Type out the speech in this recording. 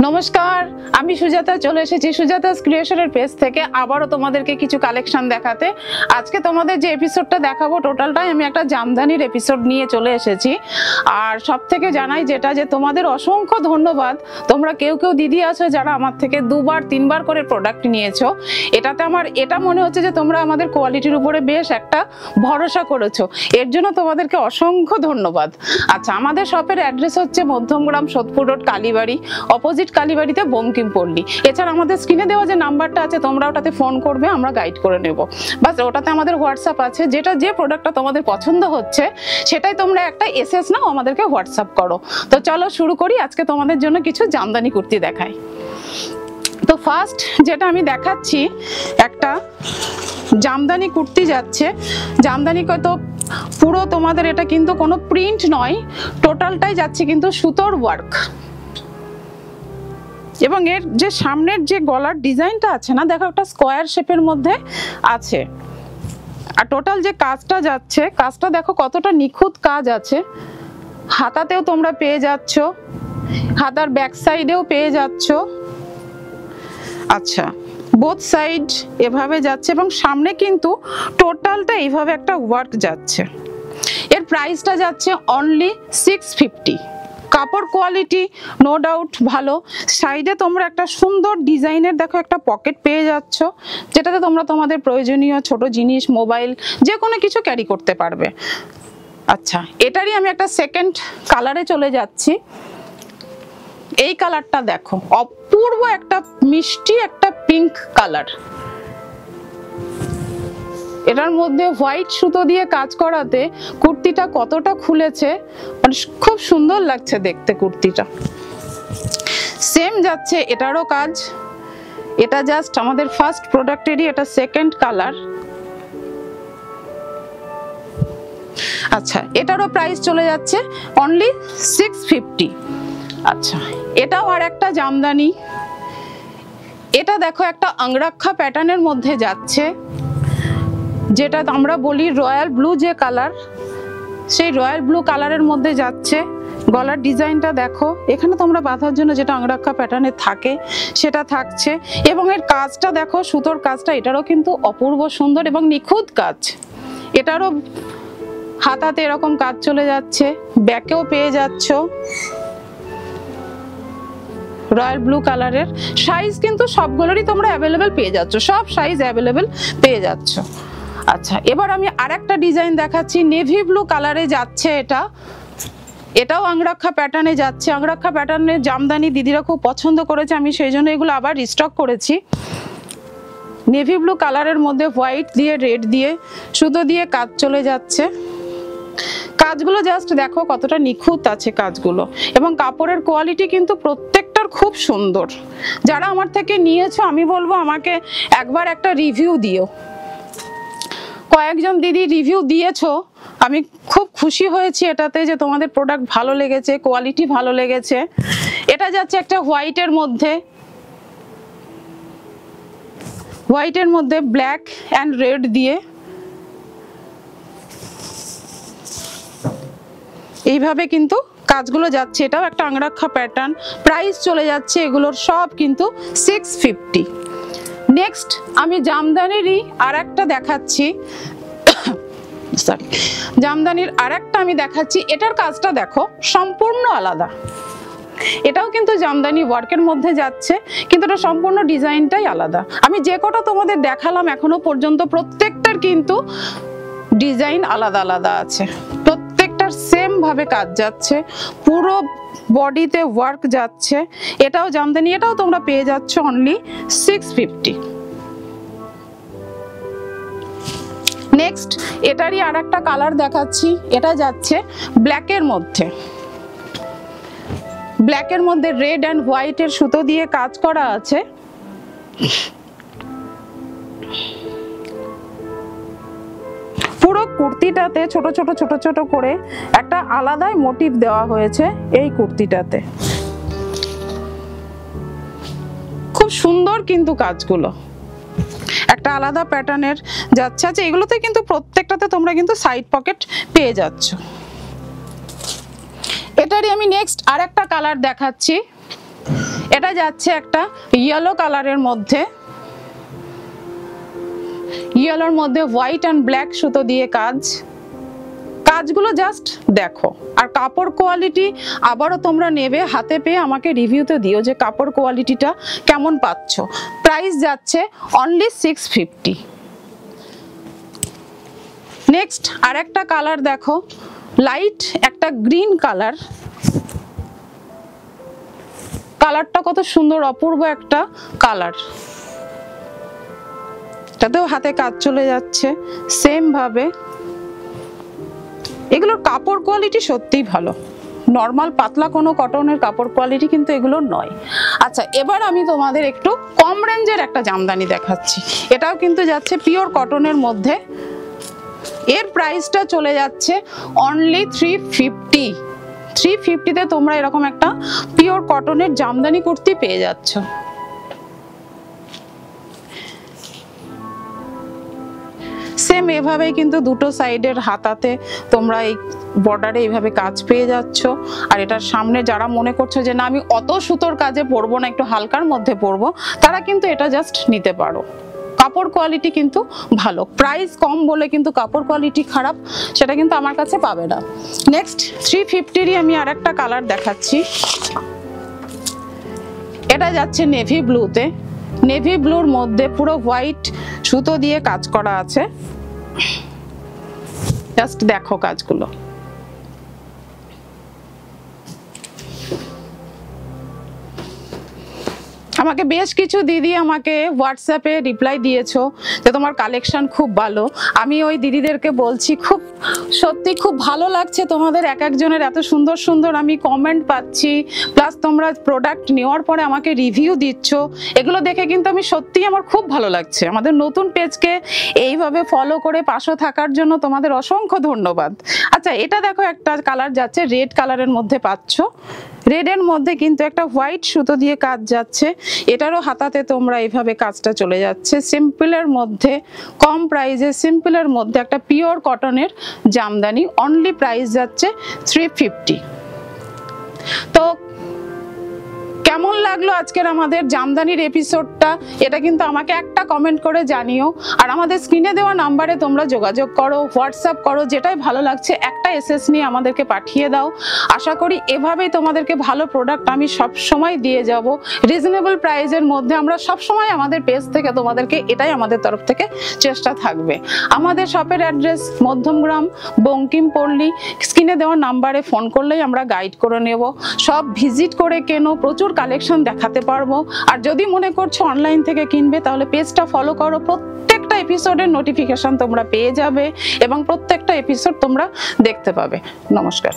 নমস্কার, আমি সুজাতা চলে এসেছি সুজাতাস ক্রিয়েশনের পেজ থেকে আবারও তোমাদেরকে কিছু কালেকশন দেখাতে। আজকে তোমাদের যে এপিসোডটা দেখাবো টোটালটাই আমি একটা জামদানির এপিসোড নিয়ে চলে এসেছি। আর সব থেকে জানাই যেটা যে তোমাদের অসংখ্য ধন্যবাদ। তোমরা কেউ কেউ দিদি আছো যারা আমার থেকে 2বার 3বার করে প্রোডাক্ট নিয়েছো। এটাতে আমার এটা মনে হচ্ছে যে তোমরা আমাদের কোয়ালিটির উপরে বেশ একটা ভরসা করেছো, এর জন্য তোমাদেরকে অসংখ্য ধন্যবাদ। আচ্ছা, আমাদের শপের অ্যাড্রেস হচ্ছে মধ্যমগ্রাম সোদপুর রোড কালীবাড়ি, অপোজিট কালীবাড়িতে বঙ্কিমপল্লী। এছাড়া আমাদের স্ক্রিনে দেওয়া যে নাম্বারটা আছে তোমরা ওটাতে ফোন করবে, আমরা গাইড করে নেব। বাস ওটাতে আমাদের হোয়াটসঅ্যাপ আছে, যেটা যে প্রোডাক্টটা তোমাদের পছন্দ হচ্ছে সেটাই তোমরা একটা এসএস নাও আমাদেরকে হোয়াটসঅ্যাপ করো। তো চলো শুরু করি, আজকে তোমাদের জন্য কিছু জামদানি কুর্তি দেখাই। তো ফার্স্ট যেটা আমি দেখাচ্ছি একটা জামদানি কুর্তি যাচ্ছে। জামদানি কত পুরো তোমাদের এটা কিন্তু কোনো প্রিন্ট নয়, টোটালটাই যাচ্ছে কিন্তু সুতোর ওয়ার্ক। এবং এর যে সামনের যে গলার ডিজাইনটা আছে না, দেখো একটা স্কোয়ার শেপের মধ্যে আছে। আর টোটাল যে কাজটা যাচ্ছে, কাজটা দেখো কতটা নিখুঁত কাজ আছে। হাতাতেও তোমরা পেয়ে যাচ্ছ, হাতার ব্যাক সাইডেও পেয়ে যাচ্ছ। আচ্ছা, বোথ সাইড এভাবে যাচ্ছে এবং সামনে কিন্তু টোটালটা এইভাবে একটা ওয়ার্ক যাচ্ছে। এর প্রাইসটা যাচ্ছে অনলি 650। কাপড় কোয়ালিটি নো ডাউট ভালো। সাইডে তোমরা একটা সুন্দর ডিজাইনের দেখো একটা পকেট পেয়ে যাচ্ছ, যেটাতে তোমরা তোমাদের প্রয়োজনীয় ছোট জিনিস, মোবাইল, যে কোনো কিছু ক্যারি করতে পারবে। আচ্ছা, এটারই আমি একটা সেকেন্ড কালারে চলে যাচ্ছি। এই কালারটা দেখো, অপূর্ব একটা মিষ্টি একটা পিঙ্ক কালার। এটার মধ্যে হোয়াইট সুতো দিয়ে কাজ করাতে কুর্তিটা কতটা খুলেছে, মানে খুব সুন্দর লাগছে দেখতে কুর্তিটা। সেম যাচ্ছে এটারও কাজ। এটা জাস্ট আমাদের ফার্স্ট প্রোডাক্টেরই এটা সেকেন্ড কালার। আচ্ছা, এটারও প্রাইস চলে যাচ্ছে অনলি 650। আচ্ছা, এটাও আর একটা জামদানি। এটা দেখো একটা অঙ্গরাক্ষা প্যাটার্নের মধ্যে যাচ্ছে, যেটা আমরা বলি রয়্যাল ব্লু যে কালার, সেই রয়্যাল ব্লু কালারের মধ্যে যাচ্ছে। গলার ডিজাইনটা দেখো, এখানে তোমরা বাঁধার জন্য যেটা অঙ্গরাক্ষা প্যাটার্নে থাকে সেটা থাকছে। এবং এর কাজটা দেখো, সুতোর কাজটা এটারও কিন্তু অপূর্ব সুন্দর এবং নিখুঁত কাজ। এটারও হাতাতে এরকম কাজ চলে যাচ্ছে, ব্যাকেও পেয়ে যাচ্ছ রয়্যাল ব্লু কালারের। সাইজ কিন্তু সবগুলোরই তোমরা অ্যাভেলেবেল পেয়ে যাচ্ছ, সব সাইজ অ্যাভেলেবেল পেয়ে যাচ্ছ। আচ্ছা, এবার আমি আরেকটা ডিজাইন দেখাচ্ছি। নেভি ব্লু কালারে যাচ্ছে এটা। এটাও অঙ্গরাক্ষা প্যাটার্নে যাচ্ছে। অঙ্গরাক্ষা প্যাটার্নের জামদানি দিদিরা খুব পছন্দ করেছে, আমি সেই জন্য এগুলো আবার রিস্টক করেছি। নেভি ব্লু কালারের মধ্যে হোয়াইট দিয়ে রেড দিয়ে সুতো দিয়ে কাজ চলে যাচ্ছে। কাজগুলো জাস্ট দেখো কতটা নিখুঁত আছে কাজগুলো, এবং কাপড়ের কোয়ালিটি কিন্তু প্রত্যেকটার খুব সুন্দর। যারা আমার থেকে নিয়েছো আমি বলবো আমাকে একবার একটা রিভিউ দিও। কয়েকজন দিদি রিভিউ দিয়েছো, আমি খুব খুশি হয়েছি এটাতে যে তোমাদের প্রোডাক্ট ভালো লেগেছে, কোয়ালিটি ভালো লেগেছে। এটা যাচ্ছে একটা হোয়াইটের মধ্যে, হোয়াইটের মধ্যে ব্ল্যাক অ্যান্ড রেড দিয়ে এইভাবে কিন্তু কাজগুলো যাচ্ছে। এটাও একটা অঙ্গরাক্ষা প্যাটার্ন। প্রাইস চলে যাচ্ছে এগুলোর সব কিন্তু 650। নেক্সট আমি জামদানিরই আর একটা দেখাচ্ছি। সরি, জামদানির আর একটা আমি দেখাচ্ছি। এটার কাজটা দেখো সম্পূর্ণ আলাদা। এটাও কিন্তু জামদানি ওয়ার্কের মধ্যে যাচ্ছে, কিন্তু এটা সম্পূর্ণ ডিজাইনটাই আলাদা। আমি যে কটা তোমাদের দেখালাম এখনো পর্যন্ত প্রত্যেকটার কিন্তু ডিজাইন আলাদা আলাদা আছে। প্রত্যেকটার সেম ভাবে কাজ যাচ্ছে, পুরো বডিতে ওয়ার্ক যাচ্ছে। এটাও জামদানি, এটাও তোমরা পেয়ে যাচ্ছ অনলি 650। নেক্সট এটারই আর একটা কালার দেখাচ্ছি। এটা যাচ্ছে ব্ল্যাকের মধ্যে। ব্ল্যাকের মধ্যে রেড অ্যান্ড হোয়াইটের সুতো দিয়ে কাজ করা আছে। পুরো কুর্তিটাতে ছোট ছোট ছোট ছোট করে একটা আলাদাই মোটিভ দেওয়া হয়েছে এই কুর্তিটাতে। খুব সুন্দর কিন্তু কাজগুলো একটা আলাদা প্যাটার্নের যাচ্ছে। আচ্ছা, এগুলোতে কিন্তু প্রত্যেকটাতে তোমরা কিন্তু সাইড পকেট পেয়ে যাচ্ছ। এটারই আমি নেক্সট আরেকটা কালার দেখাচ্ছি। এটা যাচ্ছে একটা ইয়েলো কালারের মধ্যে, ইয়েলোর মধ্যে হোয়াইট অ্যান্ড ব্ল্যাক সুতো দিয়ে কাজ, কাজগুলো জাস্ট দেখো। আর কাপড় কোয়ালিটি আবারও তোমরা নেবে হাতে পেয়ে আমাকে রিভিউতে দিও যে কাপড় কোয়ালিটিটা কেমন পাচ্ছ। প্রাইস যাচ্ছে অনলি 650। নেক্সট আর একটা কালার দেখো, লাইট একটা গ্রিন কালার, কালারটা কত সুন্দর, অপূর্ব একটা কালার। এটাতেও হাতে কাজ চলে যাচ্ছে সেম ভাবে। এগুলোর কাপড় কোয়ালিটি সত্যিই ভালো, নর্মাল পাতলা কোনো কটনের কাপড় কোয়ালিটি কিন্তু এগুলো নয়। আচ্ছা, এবার আমি তোমাদের একটু কম রেঞ্জের একটা জামদানি দেখাচ্ছি। এটাও কিন্তু যাচ্ছে পিওর কটনের মধ্যে। এর প্রাইসটা চলে যাচ্ছে অনলি 350। 350-তে তোমরা এরকম একটা পিওর কটনের জামদানি কুর্তি পেয়ে যাচ্ছ। সেম এভাবেই কিন্তু দুটো সাইডের হাতাতে তোমরা এই বর্ডারে এইভাবে কাজ পেয়ে যাচ্ছ। আর এটার সামনে যারা মনে করছো যে না আমি অত সুতোর কাজে পরবো না, একটু হালকার মধ্যে পরবো, তারা কিন্তু এটা জাস্ট নিতে পারো। কাপড় কোয়ালিটি কিন্তু ভালো, প্রাইস কম বলে কিন্তু কাপড় কোয়ালিটি খারাপ সেটা কিন্তু আমার কাছে পাবে না। নেক্সট 350-ই আমি আর একটা কালার দেখাচ্ছি। এটা যাচ্ছে নেভি ব্লুতে, নেভি ব্লুর মধ্যে পুরো হোয়াইট সুতো দিয়ে কাজ করা আছে। জাস্ট দেখো কাজগুলো। আমাকে বেশ কিছু দিদি আমাকে হোয়াটসঅ্যাপে রিপ্লাই দিয়েছো যে তোমার কালেকশন খুব ভালো। আমি ওই দিদিদেরকে বলছি খুব সত্যি খুব ভালো লাগছে তোমাদের এক একজনের এত সুন্দর সুন্দর আমি কমেন্ট পাচ্ছি, প্লাস তোমরা প্রোডাক্ট নেওয়ার পরে আমাকে রিভিউ দিচ্ছ, এগুলো দেখে কিন্তু আমি সত্যিই আমার খুব ভালো লাগছে। আমাদের নতুন পেজকে এইভাবে ফলো করে পাশে থাকার জন্য তোমাদের অসংখ্য ধন্যবাদ। আচ্ছা, এটা দেখো একটা কালার যাচ্ছে রেড কালারের মধ্যে পাচ্ছ, রেডের মধ্যে কিন্তু একটা হোয়াইট সুতো দিয়ে কাজ যাচ্ছে। এটারও হাতাতে তোমরা এইভাবে কাজটা চলে যাচ্ছে। সিম্পলের মধ্যে কম প্রাইসে, সিম্পলের মধ্যে একটা পিওর কটনের জামদানি, অনলি প্রাইস যাচ্ছে 350। তো কেমন লাগলো আজকের আমাদের জামদানির এপিসোডটা, এটা কিন্তু আমাকে একটা কমেন্ট করে জানিও। আর আমাদের স্ক্রিনে দেওয়া নাম্বারে তোমরা যোগাযোগ করো, হোয়াটসঅ্যাপ করো, যেটাই ভালো লাগছে একটা এসএস নিয়ে আমাদেরকে পাঠিয়ে দাও। আশা করি এভাবেই তোমাদেরকে ভালো প্রোডাক্ট আমি সব সময় দিয়ে যাব রিজনেবল প্রাইসের মধ্যে। আমরা সব সময় আমাদের পেজ থেকে তোমাদেরকে, এটাই আমাদের তরফ থেকে চেষ্টা থাকবে। আমাদের শপের অ্যাড্রেস মধ্যমগ্রাম, বঙ্কিমপল্লী। স্ক্রিনে দেওয়া নাম্বারে ফোন করলেই আমরা গাইড করে নেব। সব ভিজিট করে কেনো, প্রচুর কালেকশন দেখাতে পারবো। আর যদি মনে করছো অনলাইন থেকে কিনবে তাহলে পেজটা ফলো করো, প্রত্যেকটা এপিসোডের নোটিফিকেশন তোমরা পেয়ে যাবে এবং প্রত্যেকটা এপিসোড তোমরা দেখতে পাবে। নমস্কার।